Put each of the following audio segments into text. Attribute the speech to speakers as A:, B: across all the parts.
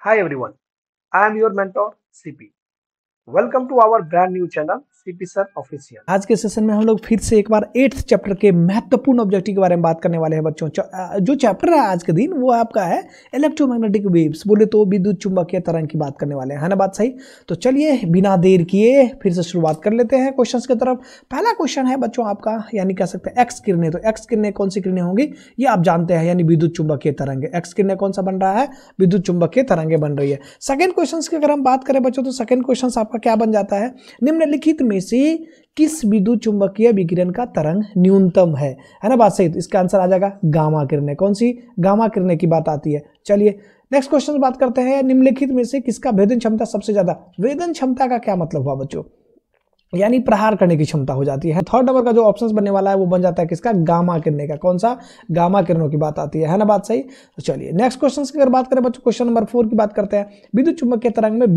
A: Hi everyone, I am your mentor CP. Welcome to our brand new channel CP Sir Official.
B: आज के session में हम लोग फिर से एक बार 8th चैप्टर के महत्वपूर्ण ऑब्जेक्टिव के बारे में बात करने वाले हैं बच्चों। जो चैप्टर है आज के दिन वो आपका है इलेक्ट्रोमैग्नेटिक वेव्स, बोले तो विद्युत चुंबकीय तरंग की बात करने वाले हैं, है ना बात सही। तो चलिए बिना देर किए फिर से शुरुआत कर लेते हैं क्वेश्चंस की तरफ। पहला क्वेश्चन है बच्चों आपका, यानी कह सकते हैं एक्स किरणें। तो एक्स किरणें कौन सी किरणें होंगी ये आप जानते हैं, यानी विद्युत चुंबकीय तरंगे। एक्स किरणें कौन सा बन रहा है, विद्युत चुंबकीय तरंगे बन रही है। सेकंड क्वेश्चन की अगर हम बात करें बच्चों तो सेकंड क्वेश्चन आपका क्या बन जाता है, निम्नलिखित में से किस विद्युत चुंबकीय विकिरण का तरंग न्यूनतम है ना बात सही। तो इसका आंसर आ जाएगा गामा किरणें। कौन सी, गामा किरणें की बात आती है। चलिए नेक्स्ट क्वेश्चन बात करते हैं, निम्नलिखित में से किसका भेदन क्षमता सबसे ज्यादा। वेदन क्षमता का क्या मतलब हुआ बच्चों, यानी प्रहार करने की क्षमता हो जाती है। थर्ड नंबर का जो ऑप्शन बनने वाला है वो बन जाता है किसका, गामा किरणें का। कौन सा, गामा किरणों की बात आती है ना बात सही। तो चलिए नेक्स्ट क्वेश्चन की अगर बात करें बच्चों, क्वेश्चन नंबर 4 की बात करते हैं। विद्युत चुंबकीय तरंग में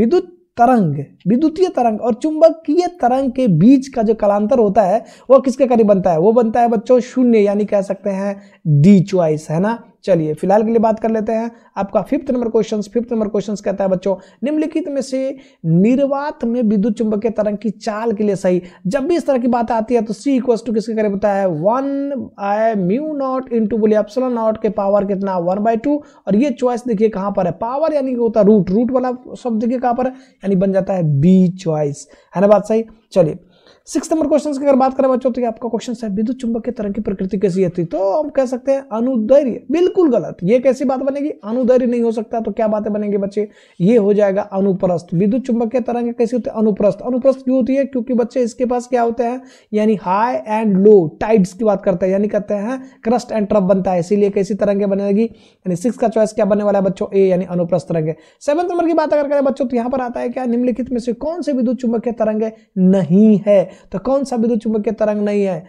B: विद्युतीय तरंग और चुंबकीय तरंग के बीच का जो कालांतर होता है वो किसके करीब बनता है, वो बनता है बच्चों शून्य, यानी कह सकते हैं डी चॉइस, है ना। चलिए फिलहाल के लिए बात कर लेते हैं आपका फिफ्थ नंबर क्वेश्चन कहता है बच्चों, निम्नलिखित में से निर्वात में विद्युत चुंबकीय तरंग की चाल के लिए सही। जब भी इस तरह की बात आती है तो C इक्वल्स टू किसके करीब होता है, 1/μ0 इंटू बोलिए एप्सिलॉन नॉट के पावर कितना 1/2। और ये चॉइस देखिए कहां पर है, पावर यानी कि होता है रूट वाला शब्द देखिए कहां पर है, यानी बन जाता है बी चॉइस, है ना बात सही। चलिए सिक्स नंबर क्वेश्चन की अगर बात करें बच्चों तो आपका क्वेश्चन है विद्युत चुंबकीय तरंग की प्रकृति कैसी है। तो हम कह सकते हैं अनुदैर्घ्य। बिल्कुल गलत, ये कैसी बात बनेगी, अनुदैर्घ्य नहीं हो सकता। तो क्या बातें बनेंगी बच्चे, ये हो जाएगा अनुप्रस्थ। विद्युत चुंबकीय तरंग कैसी होती है, अनुप्रस्थ। अनुप्रस्थ क्यों होती है, क्योंकि बच्चे इसके पास क्या होते हैं, यानी हाई एंड लो टाइड्स की बात करते हैं, यानी कहते हैं क्रस्ट एंड ट्रफ बनता है, इसीलिए कैसी तरंगे बनेगी। यानी 6 का चॉइस क्या बनने वाला है बच्चों, ए यानी अनुप्रस्थ तरंगे। 7 नंबर की बात अगर करें बच्चों तो यहां पर आता है क्या, निम्नलिखित में से कौन से विद्युत चुंबकीय तरंगे नहीं है। तो कौन सा विद्युत चुंबकीय तरंग नहीं है,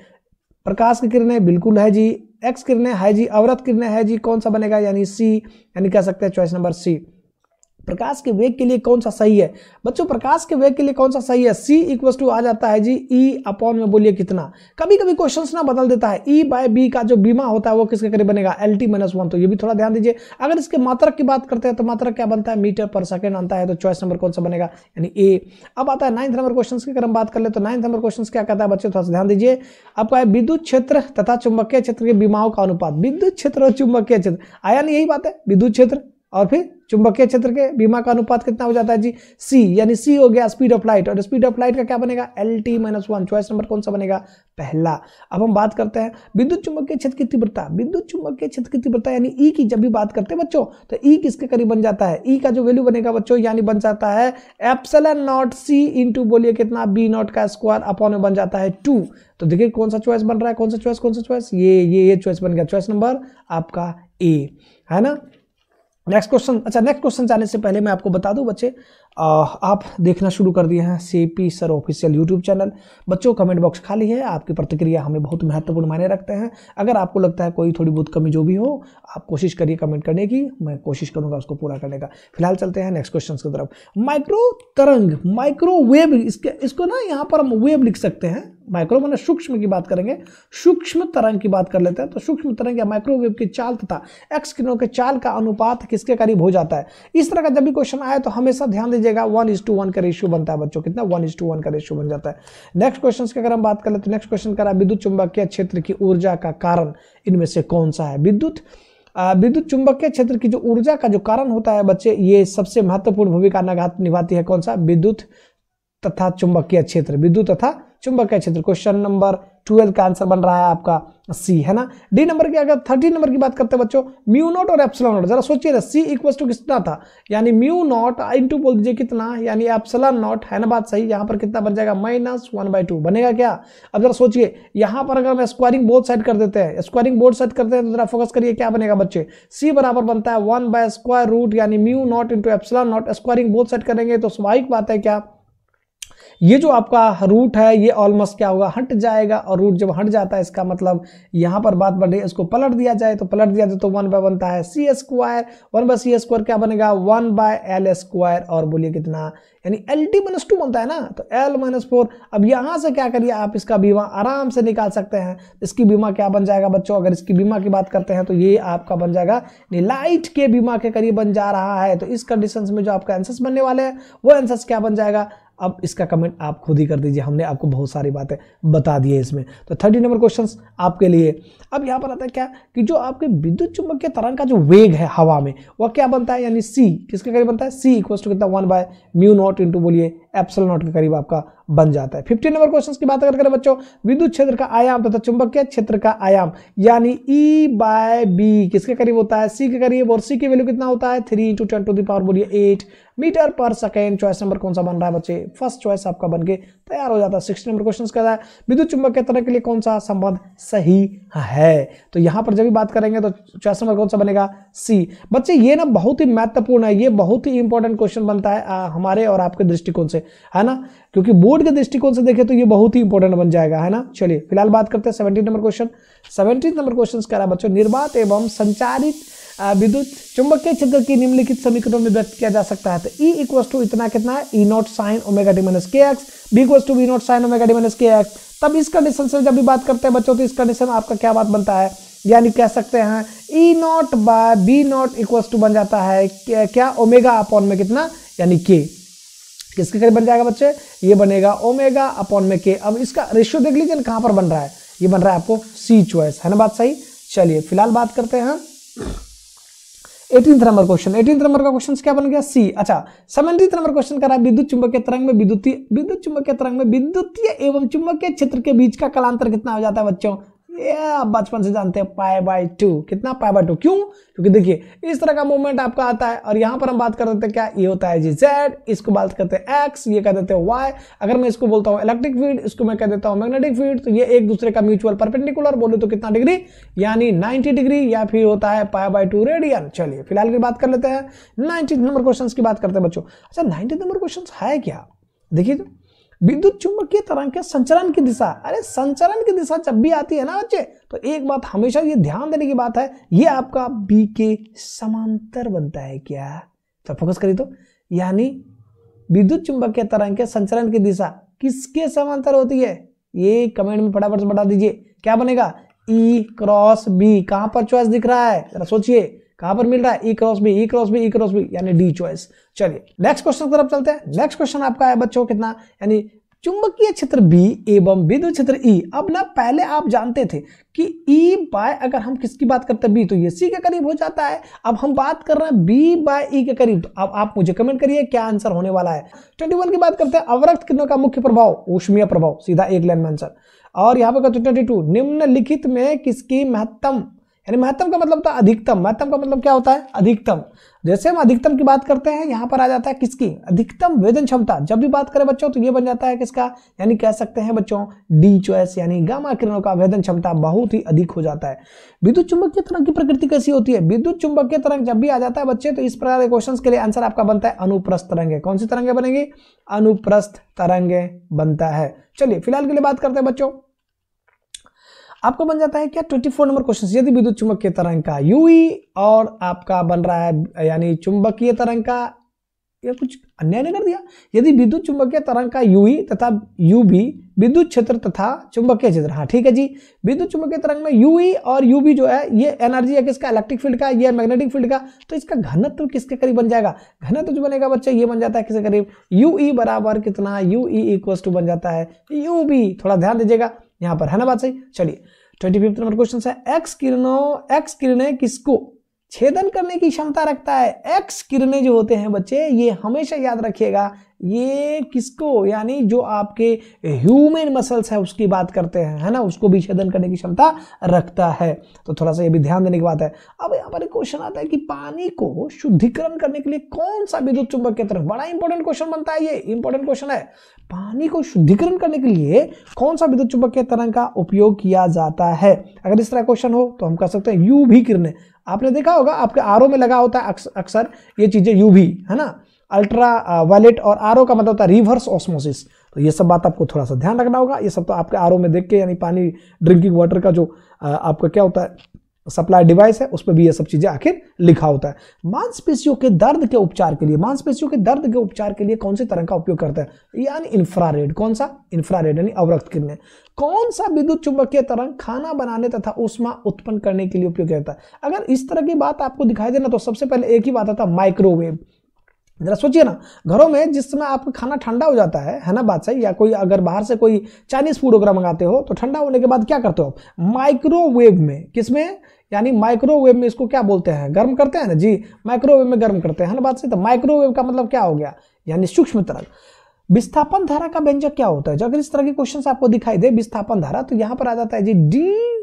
B: प्रकाश की किरणें बिल्कुल है जी, एक्स किरणें है जी, अवरत किरणें है जी। कौन सा बनेगा, यानी सी, यानी कह सकते हैं चॉइस नंबर सी। प्रकाश के वेग के लिए कौन सा सही है बच्चों, प्रकाश के वेग के लिए कौन सा सही है, C इक्वल टू आ जाता है जी E अपॉन में बोलिए कितना। कभी कभी क्वेश्चंस ना बदल देता है, E/B का जो बीमा होता है वो किसके करीब बनेगा, LT-1। तो ये भी थोड़ा ध्यान दीजिए। अगर इसके मात्रक की बात करते हैं तो मात्रक क्या बनता है, मीटर पर सेकेंड आता है। तो चॉइस नंबर कौन सा बनेगा, यानी ए। अब आता है 9th नंबर क्वेश्चन की अगर हम बात कर ले तो 9th नंबर क्वेश्चन क्या कहता है बच्चों, थोड़ा सा ध्यान दीजिए। आपका है विद्युत क्षेत्र तथा चुंबकीय क्षेत्र के बीमाओं का अनुपात। विद्युत क्षेत्र और चुंबकीय क्षेत्र आया नहीं, यही बात है, विद्युत क्षेत्र और फिर चुंबकीय क्षेत्र के बीमा का अनुपात कितना हो जाता है जी, C, यानी C हो गया स्पीड ऑफ लाइट, और स्पीड ऑफ लाइट का क्या बनेगा, LT-1। चॉइस नंबर कौन सा बनेगा, पहला। अब हम बात करते हैं विद्युत चुंबकीय क्षेत्र की तीव्रता। विद्युत चुंबकीय क्षेत्र की तीव्रता यानी E की जब भी बात करते हैं बच्चों तो E किसके करीब बन जाता है, E का जो वैल्यू बनेगा बच्चों यानी बन जाता है एप्सिलॉन नॉट C इंटू बोलिए कितना B0 का स्क्वायर अपॉन में बन जाता है 2। तो देखिए कौन सा चॉइस बन रहा है, कौन सा चॉइस, ये चॉइस बन गया, चॉइस नंबर आपका A, है ना। नेक्स्ट क्वेश्चन जाने से पहले मैं आपको बता दूं बच्चे, आप देखना शुरू कर दिए हैं CP sir official YouTube channel. बच्चों कमेंट बॉक्स खाली है, आपकी प्रतिक्रिया हमें बहुत महत्वपूर्ण मायने रखते हैं। अगर आपको लगता है कोई थोड़ी बहुत कमी जो भी हो, आप कोशिश करिए कमेंट करने की, मैं कोशिश करूंगा उसको पूरा करने का। फिलहाल चलते हैं नेक्स्ट क्वेश्चन की तरफ। माइक्रोवेव, इसको ना यहाँ पर हम वेव लिख सकते हैं। माइक्रो माने सूक्ष्म की बात करेंगे, सूक्ष्म तरंग की बात कर लेते हैं। तो सूक्ष्म तरंग या माइक्रोवेव की चाल तथा एक्स किरणों के चाल का अनुपात किसके करीब हो जाता है। इस तरह का जब भी क्वेश्चन आए तो हमेशा ध्यान दीजिएगा 1:1 का रेशियो बनता है बच्चों, कितना 1:1 का रेशियो बन जाता है। नेक्स्ट क्वेश्चन की अगर हम बात कर लेते हैं, नेक्स्ट क्वेश्चन करा विद्युत चुंबकीय क्षेत्र की ऊर्जा का कारण इनमें से कौन सा है। विद्युत चुंबकीय क्षेत्र की जो ऊर्जा का जो कारण होता है बच्चे, ये सबसे महत्वपूर्ण भूमिका निभाती है कौन सा, विद्युत तथा चुंबकीय क्षेत्र। विद्युत तथा चुंबकीय क्षेत्र। क्वेश्चन नंबर 12 का आंसर बन रहा है आपका C, है ना। डी नंबर की अगर 13 नंबर की बात करते हैं बच्चों, μ0 और एप्सिलॉन नॉट। जरा सोचिए ना, C इक्वल टू कितना था, यानी μ0 इंटू बोल दीजिए कितना, यानी एप्सिलॉन नॉट, है ना बात सही। यहाँ पर कितना बन जाएगा, -1/2 बनेगा क्या। अब जरा सोचिए यहाँ पर अगर मैं स्क्वायरिंग बोथ साइड कर देते हैं तो जरा फोकस करिए क्या बनेगा बच्चे, C बराबर बनता है 1/√, यानी μ0 into epsilon naught. Squaring both side करेंगे तो स्वाभाविक बात है क्या, ये जो आपका रूट है ये ऑलमोस्ट क्या होगा, हट जाएगा, और रूट जब हट जाता है इसका मतलब यहाँ पर बात बढ़ रही है, इसको पलट दिया जाए तो पलट दिया जाए तो 1 बाय बनता है सी स्क्वायर, 1 बाय सी स्क्वायर क्या बनेगा 1 बाय एल स्क्वायर, और बोलिए कितना, यानी एल टी माइनस 2 बनता है ना, तो एल माइनस 4। अब यहां से क्या करिए आप इसका बीमा आराम से निकाल सकते हैं। इसकी बीमा क्या बन जाएगा बच्चों, अगर इसकी बीमा की बात करते हैं तो ये आपका बन जाएगा लाइट के बीमा के करीब बन जा रहा है। तो इस कंडीशन में जो आपका आंसर्स बनने वाले हैं वो आंसर्स क्या बन जाएगा, अब इसका कमेंट आप खुद ही कर दीजिए, हमने आपको बहुत सारी बातें बता दी है इसमें। तो 30 नंबर क्वेश्चन आपके लिए। अब यहाँ पर आता है क्या कि जो आपके विद्युत चुंबकीय तरंग का जो वेग है हवा में वह क्या बनता है, यानी सी किसके करीब बनता है, सी इक्वल्स टू कितना 1 बाय म्यू नॉट इंटू बोलिए एप्सिलॉन नॉट के करीब आपका बन जाता है। 15 नंबर क्वेश्चन की बात अगर करें बच्चों, विद्युत क्षेत्र का आयाम तथा चुंबकीय क्षेत्र का आयाम यानी ई बाय बी किसके करीब होता है, सी के करीब, और सी की वैल्यू कितना होता है 3 × 10⁻⁸ बोलिए 8 मीटर पर सेकेंड। चॉइस नंबर कौन सा बन रहा है बच्चे, फर्स्ट चॉइस आपका बन के तैयार हो जाता है। 16 नंबर क्वेश्चन कहता है विद्युत चुंबकीय तरंग के लिए कौन सा संबंध सही है, तो यहां पर जब भी बात करेंगे तो चॉइस नंबर कौन सा बनेगा, सी। बच्चे ये ना बहुत ही महत्वपूर्ण है, ये बहुत ही इंपॉर्टेंट क्वेश्चन बनता है हमारे और आपके दृष्टिकोण से, है ना, क्योंकि बोर्ड के दृष्टिकोण से देखें तो ये बहुत ही इंपॉर्टेंट बन जाएगा, है ना। चलिए फिलहाल बात करते हैं 17 नंबर क्वेश्चन। 17 नंबर क्वेश्चन कह रहा है बच्चों, निर्वात एवं संचारित विद्युत चुंबकीय क्षेत्र की निम्नलिखित समीकरणों में व्यक्त किया जा सकता है। तो E इक्वल टू इतना कितना है, E naught sine omega T minus K X, B equal to B naught sine omega T minus K X. तब इस कंडीशन से जब भी बात करते हैं बच्चों तो इस कंडीशन में आपका क्या बात बनता है, यानी कह सकते हैं E not by B not equal to बन जाता है क्या ओमेगा अपॉन में कितना, यानी K किसके करीब बन जाएगा बच्चे, ये बनेगा ओमेगा अपॉन में K। अब इसका रेशियो देख लीजिए कहां पर बन रहा है, ये बन रहा है आपको सी चॉइस, है ना बात सही। चलिए फिलहाल बात करते हैं 18 नंबर क्वेश्चन। 18 नंबर का क्वेश्चन क्या बन गया, सी। अच्छा 17 नंबर क्वेश्चन कर रहा है विद्युत चुंबकीय तरंग में विद्युत चुंबकीय तरंग में विद्युतीय एवं चुंबकीय क्षेत्र के बीच का कालांतर कितना हो जाता है बच्चों, ये आप बचपन से जानते हैं π/2, कितना π/2, क्यों, क्योंकि देखिए इस तरह का मूवमेंट आपका आता है और यहां पर हम बात कर देते हैं क्या, ये होता है जी z, इसको बात करते हैं x, ये कह देते हैं y। अगर मैं इसको बोलता हूं इलेक्ट्रिक फील्ड, इसको मैं कह देता हूं मैग्नेटिक फील्ड, तो ये एक दूसरे का म्यूचुअल परपेंडिकुलर बोले तो कितना डिग्री, यानी 90 डिग्री, या फिर होता है π/2 रेडियन। चलिए फिलहाल की बात कर लेते हैं 19 नंबर क्वेश्चन की बात करते हैं बच्चों। अच्छा 19 नंबर क्वेश्चन है क्या, देखिए तो विद्युत चुंबकीय तरंग के संचरण की दिशा, अरे संचरण की दिशा जब भी आती है ना बच्चे तो एक बात हमेशा ये ध्यान देने की बात है, ये आपका बी के समांतर बनता है क्या, तो फोकस करिए तो, यानी विद्युत चुंबकीय तरंग के संचरण की दिशा किसके समांतर होती है, ये कमेंट में फटाफट से बता दीजिए क्या बनेगा, E क्रॉस बी। कहां पर चॉइस दिख रहा है जरा सोचिए, कहां पर मिल रहा है, E cross B, E cross B, E cross B, यानी डी चॉइस। चलिए नेक्स्ट क्वेश्चन की तरफ चलते हैं। नेक्स्ट क्वेश्चन आपका है बच्चों कितना, यानी चुंबकीय क्षेत्र B एवं विद्युत क्षेत्र E। अब ना पहले आप जानते थे कि E बाय अगर हम किसकी बात करते हैं B तो ये C के करीब हो जाता है। अब हम बात कर रहे हैं B बाय E के करीब, तो अब आप मुझे कमेंट करिए क्या आंसर होने वाला है। 21 की बात करते हैं, अवरक्त किरणों का मुख्य प्रभाव ऊष्मीय प्रभाव, सीधा एक लाइन में आंसर। और यहाँ पे 22 निम्नलिखित में किसकी महत्तम, यानी महत्तम का मतलब होता है अधिकतम, महत्तम का मतलब क्या होता है अधिकतम। जैसे हम अधिकतम की बात करते हैं यहाँ पर आ जाता है किसकी, अधिकतम वेदन क्षमता। जब भी बात करें बच्चों तो ये बन जाता है किसका, यानी कह सकते हैं बच्चों डी चॉइस, यानी गामा किरणों का वेदन क्षमता बहुत ही अधिक हो जाता है। विद्युत चुंबकीय तरंग की प्रकृति कैसी होती है, विद्युत चुंबकीय तरंग जब भी आ जाता है बच्चे तो इस प्रकार के क्वेश्चन के लिए आंसर आपका बनता है अनुप्रस्थ तरंगे। कौन सी तरंगे बनेगी, अनुप्रस्थ तरंगे बनता है। चलिए फिलहाल के लिए बात करते हैं बच्चों, आपको बन जाता है क्या 24 नंबर क्वेश्चन, यदि विद्युत चुंबकीय तरंग का यूई और आपका बन रहा है यानी चुंबकीय तरंग का, या कुछ अन्याय नहीं कर दिया, यदि विद्युत चुंबकीय तरंग का यूई तथा यूबी विद्युत क्षेत्र तथा चुंबकीय क्षेत्र, हाँ ठीक है जी, विद्युत चुंबकीय तरंग में यूई और यूबी जो है ये एनर्जी है किसका, इलेक्ट्रिक फील्ड का, ये मैग्नेटिक फील्ड का, तो इसका घनत्व किसके करीब बन जाएगा, घनत्व जो बनेगा बच्चे ये बन जाता है किसके करीब, यूई बराबर कितना, यूई इक्वल टू बन जाता है यूबी। थोड़ा ध्यान दीजिएगा यहाँ पर, है ना बात सही। चलिए 25 नंबर क्वेश्चन है, एक्स किरणें किसको छेदन करने की क्षमता रखता है। एक्स किरणें जो होते हैं बच्चे ये हमेशा याद रखिएगा, ये किसको, यानी जो आपके ह्यूमन मसल्स है उसकी बात करते हैं, है ना, उसको भी छेदन करने की क्षमता रखता है। तो थोड़ा सा ये भी ध्यान देने की बात है। अब यहाँ पर एक क्वेश्चन आता है कि पानी को शुद्धिकरण करने के लिए कौन सा विद्युत चुंबकीय तरंग, बड़ा इंपॉर्टेंट क्वेश्चन बनता है, ये इंपॉर्टेंट क्वेश्चन है। पानी को शुद्धिकरण करने के लिए कौन सा विद्युत चुंबकीय तरंग का उपयोग किया जाता है। अगर इस तरह क्वेश्चन हो तो हम कह सकते हैं यूवी किरणें। आपने देखा होगा आपके आरओ में लगा होता है अक्सर ये चीजें यूवी, है ना, अल्ट्रा वायलेट, और आरओ का मतलब होता है रिवर्स ऑस्मोसिस। तो ये सब बात आपको थोड़ा सा ध्यान रखना होगा। ये सब तो आपके आरओ में देख के, यानी पानी ड्रिंकिंग वाटर का जो आपका क्या होता है सप्लाई डिवाइस है, उस पर भी ये सब चीजें आखिर लिखा होता है। मांसपेशियों के दर्द के उपचार के लिए, मांसपेशियों के दर्द के उपचार के लिए कौन से तरंग का उपयोग करते हैं, यानी इंफ्रारेड। कौन सा? इंफ्रारेड यानी अवरक्त किरणें। कौन सा विद्युत चुंबकीय तरंग खाना बनाने तथा ऊष्मा उत्पन्न करने के लिए उपयोग करता है? अगर इस तरह की बात आपको दिखाई देना तो सबसे पहले एक ही बात आता है, माइक्रोवेव। जरा सोचिए ना, घरों में जिस समय आपका खाना ठंडा हो जाता है ना, बात सही, या कोई अगर बाहर से कोई चाइनीज फूड वगैरह मंगाते हो तो ठंडा होने के बाद क्या करते हो आप? माइक्रोवेव में। किसमें? यानी माइक्रोवेव में। इसको क्या बोलते हैं? गर्म करते हैं ना जी, माइक्रोवेव में गर्म करते हैं ना, बात सही। तो माइक्रोवेव का मतलब क्या हो गया? यानी सूक्ष्म तरंग। विस्थापन धारा का व्यंजक क्या होता है? जो अगर इस तरह के क्वेश्चन आपको दिखाई दे विस्थापन धारा, तो यहां पर आ जाता है g d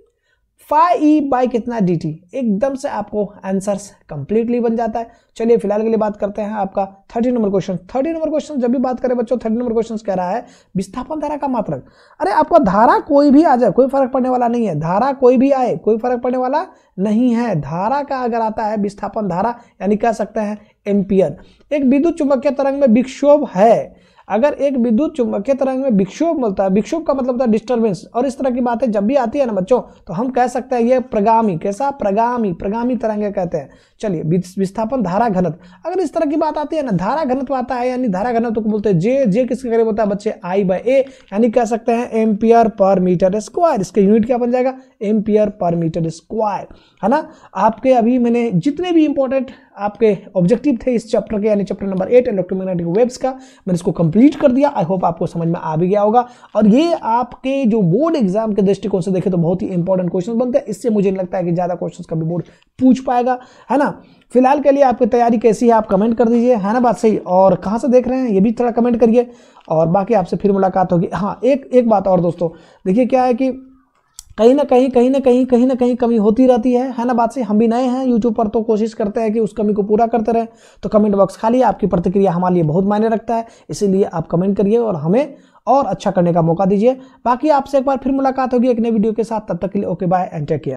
B: phi e by कितना dt। एकदम से आपको आंसर्स कंप्लीटली बन जाता है। चलिए फिलहाल के लिए बात करते हैं आपका 30 नंबर क्वेश्चन। 30 नंबर क्वेश्चन जब भी बात करें बच्चों, 30 नंबर क्वेश्चन कह रहा है विस्थापन धारा का मात्रक। अरे आपका धारा कोई भी आ जाए कोई फर्क पड़ने वाला नहीं है, धारा कोई भी आए कोई फर्क पड़ने वाला नहीं है। धारा का अगर आता है विस्थापन धारा, यानी कह सकते हैं एम्पियर। एक विद्युत चुंबकीय तरंग में विक्षोभ है, अगर एक विद्युत चुंबकीय तरंग में विक्षोभ मिलता है, विक्षोभ का मतलब होता है डिस्टर्बेंस, और इस तरह की बातें जब भी आती है ना बच्चों, तो हम कह सकते हैं ये प्रगामी। कैसा? प्रगामी तरंगे कहते हैं। चलिए विस्थापन धारा घनत्व, अगर इस तरह की बात आती है ना, धारा घनत्व आता है, यानी धारा घनत्व को बोलते हैं जे किसके करीब होता है बच्चे? I/A, यानी कह सकते हैं एम्पियर पर मीटर स्क्वायर। इसका यूनिट क्या बन जाएगा? एम्पियर पर मीटर स्क्वायर, है ना। आपके अभी मैंने जितने भी इंपॉर्टेंट आपके ऑब्जेक्टिव थे इस चैप्टर के, यानी चैप्टर नंबर 8 इलेक्ट्रोमैग्नेटिक वेव्स का, मैंने इसको कंप्लीट कर दिया। आई होप आपको समझ में आ भी गया होगा, और ये आपके जो बोर्ड एग्जाम के दृष्टिकोण से देखें तो बहुत ही इंपॉर्टेंट क्वेश्चन बनते हैं। इससे मुझे नहीं लगता है कि ज्यादा क्वेश्चन कभी बोर्ड पूछ पाएगा, है ना। फिलहाल के लिए आपकी तैयारी कैसी है आप कमेंट कर दीजिए, है ना, बात सही। और कहां से देख रहे हैं ये भी थोड़ा कमेंट करिए, और बाकी आपसे फिर मुलाकात होगी। हाँ, एक बात और दोस्तों, देखिए क्या है कि कहीं ना कहीं कमी होती रहती है ना, बात से। हम भी नए हैं यूट्यूब पर, तो कोशिश करते हैं कि उस कमी को पूरा करते रहें। तो कमेंट बॉक्स खाली है, आपकी प्रतिक्रिया हमारे लिए बहुत मायने रखता है, इसीलिए आप कमेंट करिए और हमें और अच्छा करने का मौका दीजिए। बाकी आपसे एक बार फिर मुलाकात होगी एक नई वीडियो के साथ, तब तक के लिए okay bye and take care.